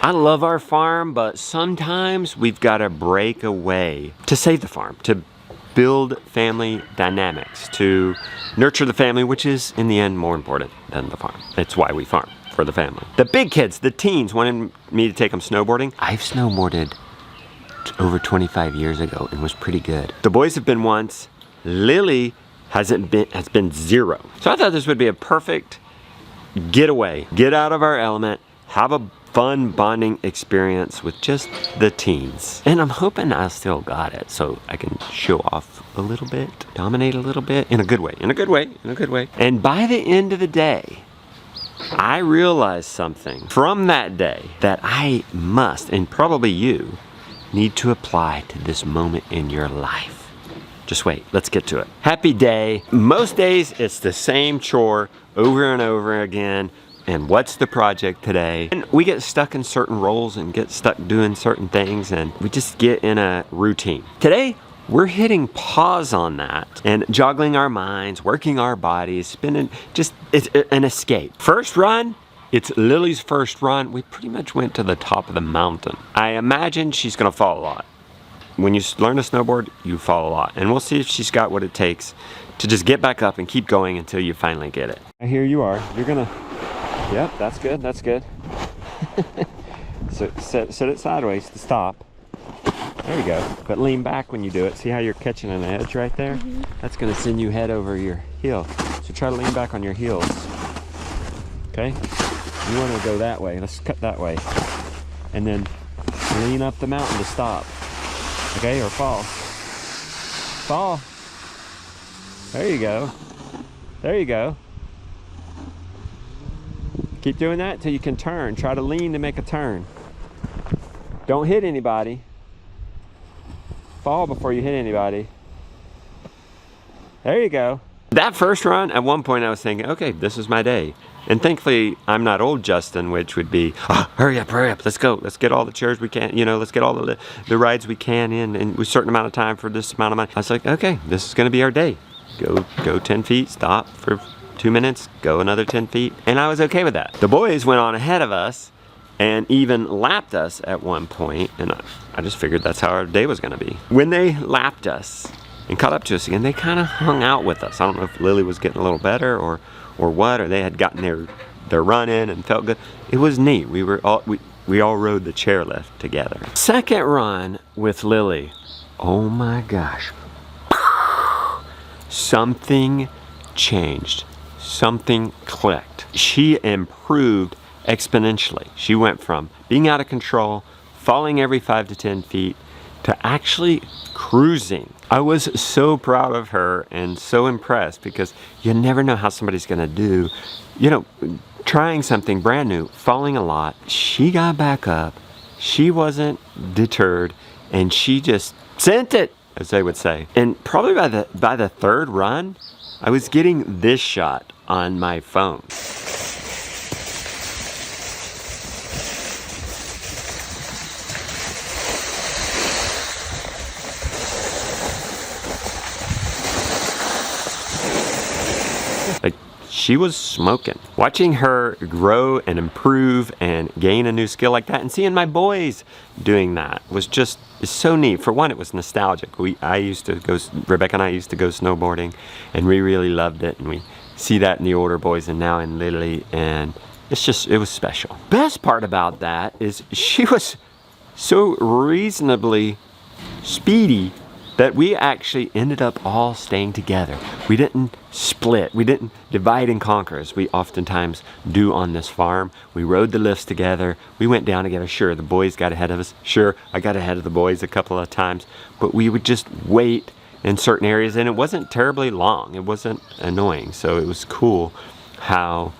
I love our farm, but sometimes we've got to break away to save the farm, to build family dynamics, to nurture the family, which is in the end more important than the farm. It's why we farm, for the family. The big kids, the teens, wanted me to take them snowboarding. I've snowboarded over 25 years ago and was pretty good. The boys have been once. Lily has been zero. So I thought this would be a perfect getaway. Get out of our element, have a fun bonding experience with just the teens. And I'm hoping I still got it so I can show off a little bit, dominate a little bit, in a good way, in a good way, in a good way. And by the end of the day, I realized something from that day that I must, and probably you, need to apply to this moment in your life. Just wait, let's get to it. Happy day. Most days it's the same chore over and over again. And what's the project today? And we get stuck in certain roles and get stuck doing certain things, and we just get in a routine. Today, we're hitting pause on that and juggling our minds, working our bodies, spinning, it's an escape. First run, it's Lily's first run. We pretty much went to the top of the mountain. I imagine she's gonna fall a lot. When you learn to snowboard, you fall a lot. And we'll see if she's got what it takes to just get back up and keep going until you finally get it. Here you are, you're gonna, yep, that's good, that's good. So set it sideways to stop. There you go. But lean back when you do it. See how you're catching an edge right there? Mm-hmm. That's gonna send you head over your heel. So try to lean back on your heels. Okay? You wanna go that way. Let's cut that way. And then lean up the mountain to stop. Okay, or fall. Fall. There you go. There you go. Keep doing that till you can turn. Try to lean to make a turn. Don't hit anybody. Fall before you hit anybody. There you go. That first run, at one point I was thinking, okay, this is my day. And thankfully, I'm not old Justin, which would be, oh, hurry up, let's go. Let's get all the chairs we can, let's get all the rides we can in a certain amount of time for this amount of money. I was like, okay, this is gonna be our day. Go 10 feet, stop for 2 minutes, go another 10 feet. And I was okay with that. The boys went on ahead of us and even lapped us at one point, and I just figured that's how our day was gonna be. When they lapped us and caught up to us again, they kind of hung out with us. I don't know if Lily was getting a little better or what, or they had gotten their run in and felt good. It was neat. We all rode the chairlift together. Second run with Lily, oh my gosh. Something changed. Something clicked. She improved exponentially. She went from being out of control, falling every 5 to 10 feet, to actually cruising. I was so proud of her and so impressed, because you never know how somebody's gonna do, trying something brand new, falling a lot. She got back up, she wasn't deterred, and she just sent it, as they would say. And probably by the third run, I was getting this shot on my phone. Like, she was smoking. Watching her grow and improve and gain a new skill like that, and seeing my boys doing that was just so neat. For one, it was nostalgic. Rebecca and I used to go snowboarding, and we really loved it, and we see that in the older boys and now in Lily, and it was special. Best part about that is she was so reasonably speedy that we actually ended up all staying together. We didn't split, we didn't divide and conquer as we oftentimes do on this farm. We rode the lifts together, we went down together. Sure, the boys got ahead of us. Sure, I got ahead of the boys a couple of times, but we would just wait in certain areas, and it wasn't terribly long. It wasn't annoying, so it was cool how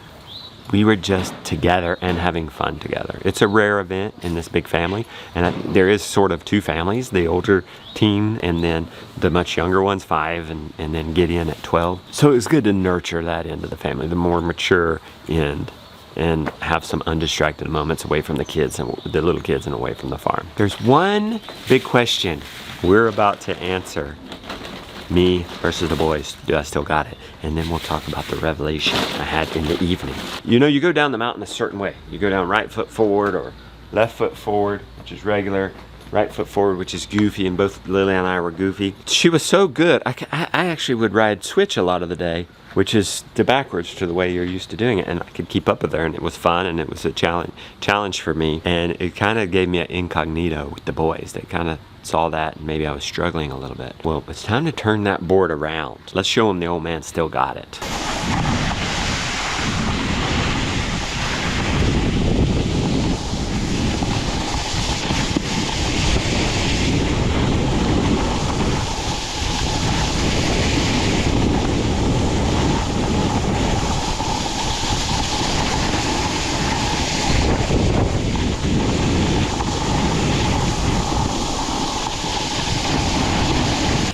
we were just together and having fun together. It's a rare event in this big family, and there is sort of two families, the older teen and then the much younger ones, 5, and then Gideon at 12. So it was good to nurture that end of the family, the more mature end, and have some undistracted moments away from the kids and the little kids and away from the farm. There's one big question we're about to answer. Me versus the boys. Do I still got it? And then we'll talk about the revelation I had in the evening. You go down the mountain a certain way. You go down right foot forward, or Left foot forward, which is regular. Right foot forward, which is goofy, and both Lily and I were goofy. She was so good. I actually would ride switch a lot of the day, which is the backwards to the way you're used to doing it, and I could keep up with her, and it was fun, and it was a challenge for me, and it kind of gave me an incognito with the boys. They kind of saw that, and maybe I was struggling a little bit. Well, it's time to turn that board around. Let's show them the old man still got it.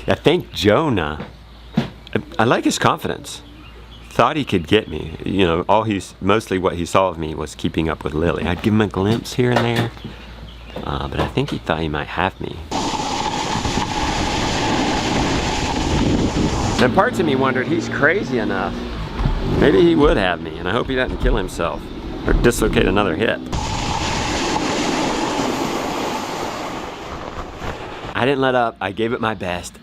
I think Jonah, I like his confidence. Thought he could get me. You know, mostly what he saw of me was keeping up with Lily. I'd give him a glimpse here and there, but I think he thought he might have me. And parts of me wondered, he's crazy enough. Maybe he would have me, and I hope he doesn't kill himself or dislocate another hip. I didn't let up. I gave it my best.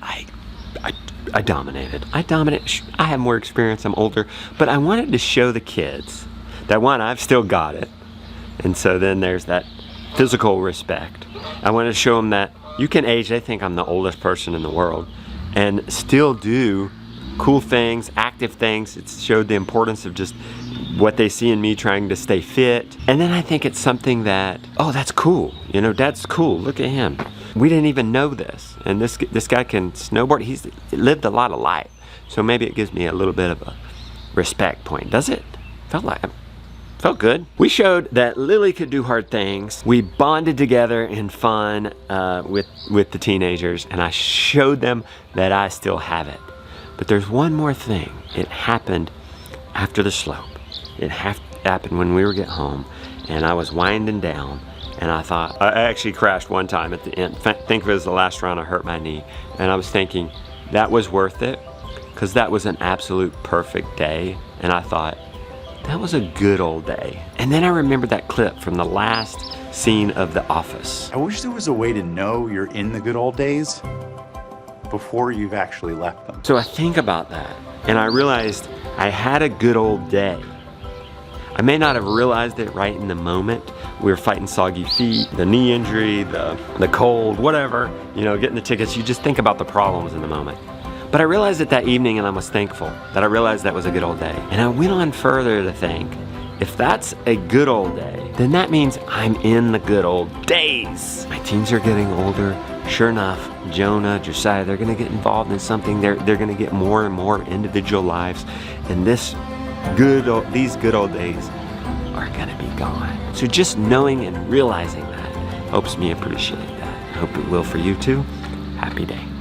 I dominated. I have more experience. I'm older, but I wanted to show the kids that, one, I've still got it, and so then there's that physical respect. I wanted to show them that you can age. They think I'm the oldest person in the world, and still do cool things, active things. It showed the importance of just what they see in me trying to stay fit. And then I think it's something that, oh, that's cool. You know, Dad's cool. Look at him. We didn't even know this. And this guy can snowboard. He's lived a lot of life. So maybe it gives me a little bit of a respect point. Does it? Felt good. We showed that Lily could do hard things. We bonded together in fun with the teenagers, and I showed them that I still have it. But there's one more thing. It happened after the slope. It happened when we were getting home, and I was winding down, and I thought, I actually crashed one time at the end. Think of it as the last round. I hurt my knee, and I was thinking that was worth it, because that was an absolute perfect day, and I thought, that was a good old day. And then I remembered that clip from the last scene of The Office. I wish there was a way to know you're in the good old days before you've actually left them. So I think about that, and I realized I had a good old day. I may not have realized it right in the moment. We were fighting soggy feet, the knee injury, the cold, whatever, you know, getting the tickets. You just think about the problems in the moment. But I realized it that evening, and I was thankful that I realized that was a good old day. And I went on further to think, if that's a good old day, then that means I'm in the good old days. My teens are getting older. Sure enough, Jonah, Josiah, they're gonna get involved in something. They're gonna get more and more individual lives. And these good old days are gonna be gone. So just knowing and realizing that helps me appreciate that. I hope it will for you too. Happy day.